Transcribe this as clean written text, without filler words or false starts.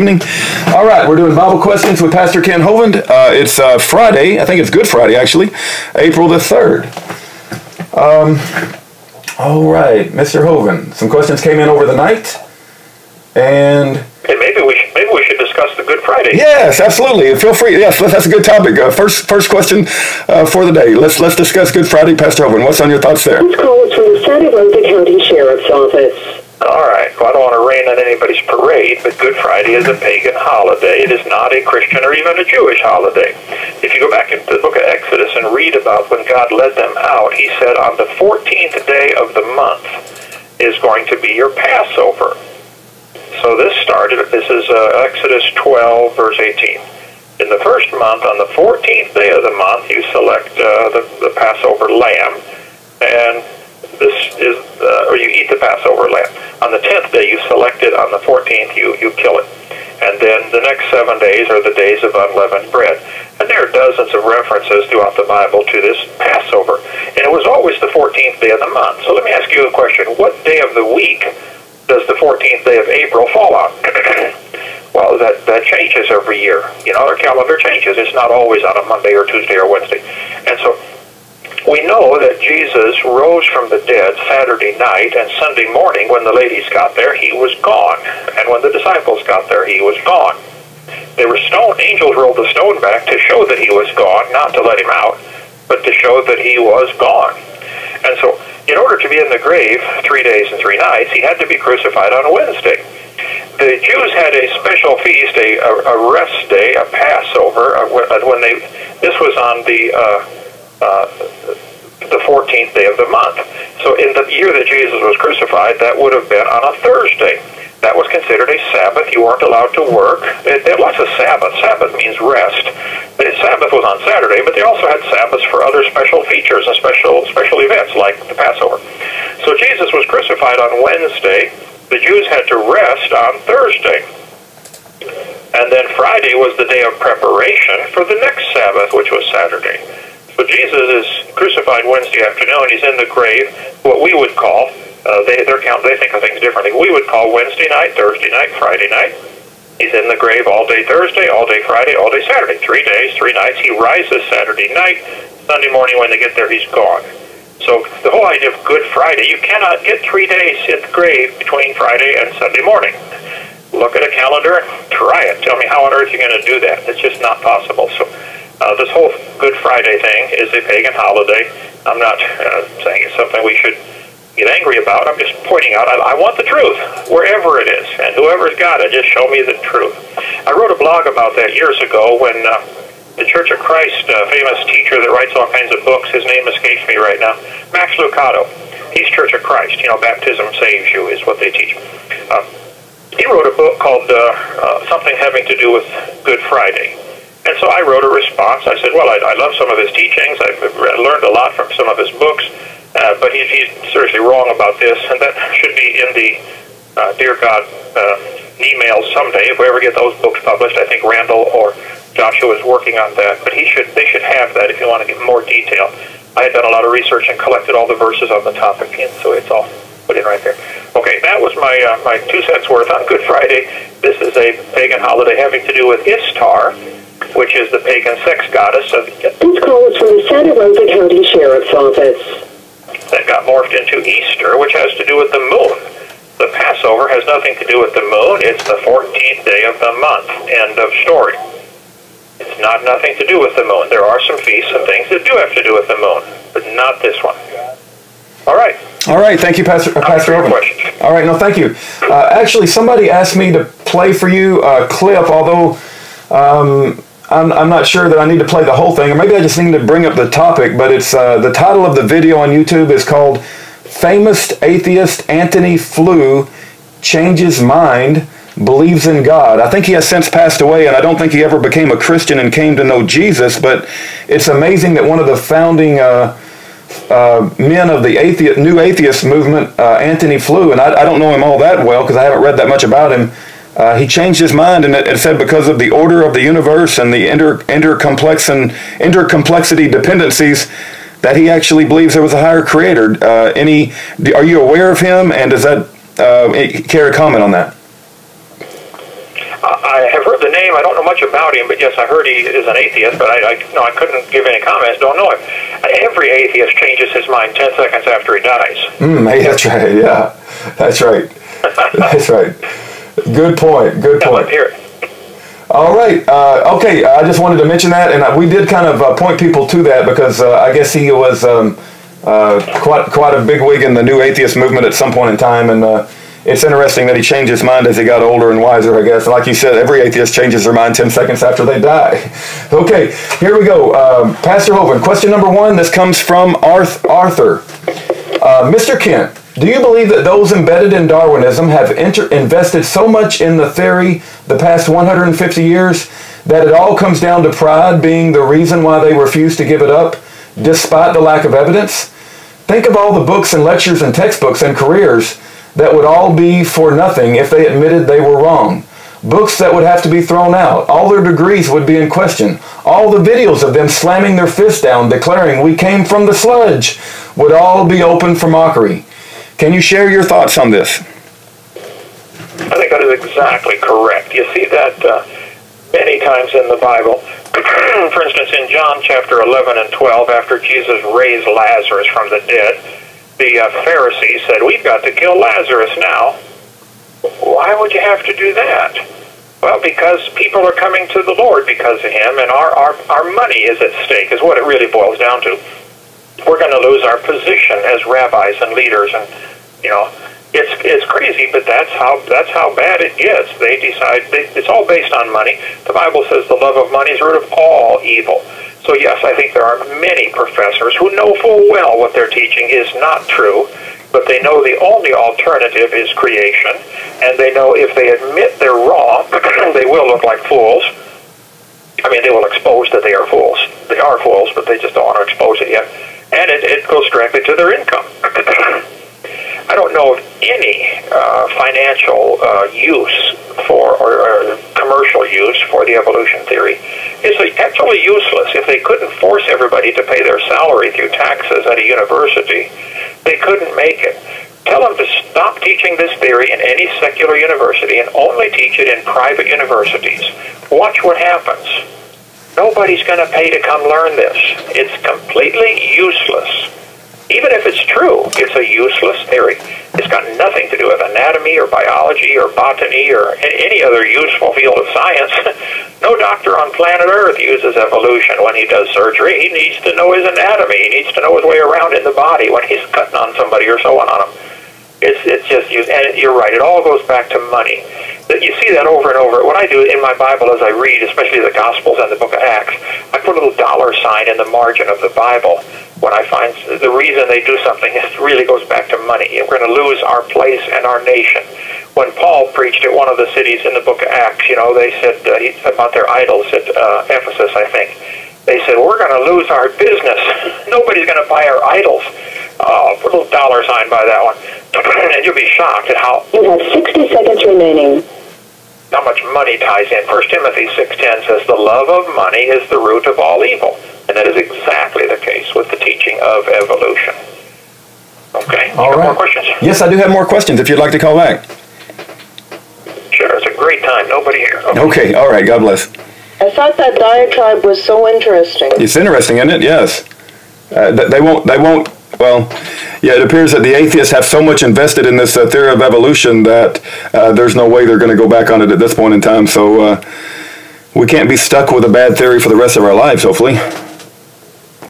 Evening. All right, we're doing Bible questions with Pastor Ken Hovind. It's Friday. I think it's Good Friday, actually, April the 3rd. All right, Mr. Hovind. Some questions came in over the night, and hey, maybe we should discuss the Good Friday. Yes, absolutely. Feel free. Yes, that's a good topic. First question for the day. Let's discuss Good Friday, Pastor Hovind. What's on your thoughts there? This call is from the Sarasota County Sheriff's Office. All right. Well, I don't want to rain on anybody's parade, but Good Friday is a pagan holiday. It is not a Christian or even a Jewish holiday. If you go back into the book of Exodus and read about when God led them out, he said on the 14th day of the month is going to be your Passover. So this is Exodus 12, verse 18. In the first month, on the 14th day of the month, you select the Passover lamb, and this is, or you eat the Passover lamb. On the 10th day, you select it. On the 14th, you kill it. And then the next 7 days are the days of unleavened bread. And there are dozens of references throughout the Bible to this Passover. And it was always the 14th day of the month. So let me ask you a question. What day of the week does the 14th day of April fall on? Well, that changes every year. You know, our calendar changes. It's not always on a Monday or Tuesday or Wednesday. And so we know that Jesus rose from the dead Saturday night, and Sunday morning when the ladies got there, he was gone. And when the disciples got there, he was gone. They were stoned. Angels rolled the stone back to show that he was gone, not to let him out, but to show that he was gone. And so in order to be in the grave 3 days and 3 nights, he had to be crucified on a Wednesday. The Jews had a special feast, a rest day, a Passover, this was on the 14th day of the month. So in the year that Jesus was crucified, that would have been on a Thursday. That was considered a Sabbath. You weren't allowed to work. They had lots of Sabbaths. Sabbath means rest. Sabbath was on Saturday, but they also had Sabbaths for other special features and special events like the Passover. So Jesus was crucified on Wednesday. The Jews had to rest on Thursday. And then Friday was the day of preparation for the next Sabbath, which was Saturday. So Jesus is crucified Wednesday afternoon. He's in the grave, what we would call, they think of things differently. We would call Wednesday night, Thursday night, Friday night. He's in the grave all day Thursday, all day Friday, all day Saturday. 3 days, 3 nights. He rises Saturday night. Sunday morning when they get there, he's gone. So the whole idea of Good Friday, you cannot get 3 days in the grave between Friday and Sunday morning. Look at a calendar and try it. Tell me how on earth you're going to do that. It's just not possible. So this whole Good Friday thing is a pagan holiday. I'm not saying it's something we should get angry about. I'm just pointing out I want the truth wherever it is, and whoever's got it, just show me the truth. I wrote a blog about that years ago when the Church of Christ, famous teacher that writes all kinds of books, his name escapes me right now, Max Lucado. He's Church of Christ. You know, baptism saves you is what they teach. He wrote a book called something having to do with Good Friday. And so I wrote a response. I said, well, I love some of his teachings. I've learned a lot from some of his books. But he's seriously wrong about this, and that should be in the Dear God emails someday. If we ever get those books published, I think Randall or Joshua is working on that. But they should have that if you want to get more detail. I had done a lot of research and collected all the verses on the topic, and so it's all put in right there. Okay, that was my 2 cents worth on Good Friday. This is a pagan holiday having to do with Ishtar, which is the pagan sex goddess of... This call is from the Sarasota County Sheriff's Office. That got morphed into Easter, which has to do with the moon. The Passover has nothing to do with the moon. It's the 14th day of the month. End of story. It's not nothing to do with the moon. There are some feasts and things that do have to do with the moon, but not this one. All right. All right. Thank you, Pastor Hovind. All right. No, thank you. Actually, somebody asked me to play for you a clip, although I'm not sure that I need to play the whole thing, or maybe I just need to bring up the topic, but it's the title of the video on YouTube is called Famous Atheist Antony Flew Changes Mind, Believes in God. I think he has since passed away, and I don't think he ever became a Christian and came to know Jesus, but it's amazing that one of the founding men of the new atheist movement, Antony Flew, and I don't know him all that well because I haven't read that much about him. He changed his mind, and it said because of the order of the universe and the intercomplexity dependencies that he actually believes there was a higher creator. Are you aware of him, and does that care a comment on that? I have heard the name. I don't know much about him, but yes, I heard he is an atheist, but I couldn't give any comments. Don't know him. Every atheist changes his mind 10 seconds after he dies. Hey, that's right. Yeah, that's right. That's right. Good point. Good point. All right. Okay. I just wanted to mention that, and we did kind of point people to that because I guess he was quite a bigwig in the new atheist movement at some point in time, and it's interesting that he changed his mind as he got older and wiser, I guess. And like you said, every atheist changes their mind 10 seconds after they die. Okay, here we go. Pastor Hovind, question number 1. This comes from Arthur. Mr. Kent, do you believe that those embedded in Darwinism have invested so much in the theory the past 150 years that it all comes down to pride being the reason why they refuse to give it up, despite the lack of evidence? Think of all the books and lectures and textbooks and careers that would all be for nothing if they admitted they were wrong. Books that would have to be thrown out. All their degrees would be in question. All the videos of them slamming their fists down, declaring we came from the sludge, would all be open for mockery. Can you share your thoughts on this? I think that is exactly correct. You see that many times in the Bible. For instance, in John chapter 11 and 12, after Jesus raised Lazarus from the dead, the Pharisees said, we've got to kill Lazarus now. Why would you have to do that? Well, because people are coming to the Lord because of him, and our money is at stake, is what it really boils down to. We're going to lose our position as rabbis and leaders, and it's crazy, but that's how bad it gets. They decide it's all based on money. The Bible says the love of money is the root of all evil. So yes, I think there are many professors who know full well what they're teaching is not true, but they know the only alternative is creation, and they know if they admit they're wrong, they will look like fools. I mean, they will expose that they are fools. They are fools, but they just don't want to expose it yet. And it goes directly to their income. I don't know of any financial use for or commercial use for the evolution theory. It's actually useless. If they couldn't force everybody to pay their salary through taxes at a university, they couldn't make it. Tell them to stop teaching this theory in any secular university and only teach it in private universities. Watch what happens. Nobody's going to pay to come learn this. It's completely useless. Even if it's true, it's a useless theory. It's got nothing to do with anatomy or biology or botany or any other useful field of science. No doctor on planet Earth uses evolution when he does surgery. He needs to know his anatomy. He needs to know his way around in the body when he's cutting on somebody or sewing on him. It's just used, and you're right, it all goes back to money. You see that over and over. What I do in my Bible as I read, especially the Gospels and the book of Acts, I put a little dollar sign in the margin of the Bible when I find the reason they do something, it really goes back to money. We're going to lose our place and our nation. When Paul preached at one of the cities in the book of Acts, they said about their idols at Ephesus, I think. They said, we're going to lose our business. Nobody's going to buy our idols. Put a little dollar sign by that one. And you'll be shocked at how... You have 60 seconds remaining. How much money ties in. 1 Timothy 6:10 says, the love of money is the root of all evil. And that is exactly the case with the teaching of evolution. Okay. All right. More questions? Yes, I do have more questions if you'd like to call back. Sure. It's a great time. Nobody here. Okay. All right. God bless. I thought that diatribe was so interesting. It's interesting, isn't it? Yes. They won't, well, yeah, it appears that the atheists have so much invested in this theory of evolution that there's no way they're going to go back on it at this point in time. So we can't be stuck with a bad theory for the rest of our lives, hopefully.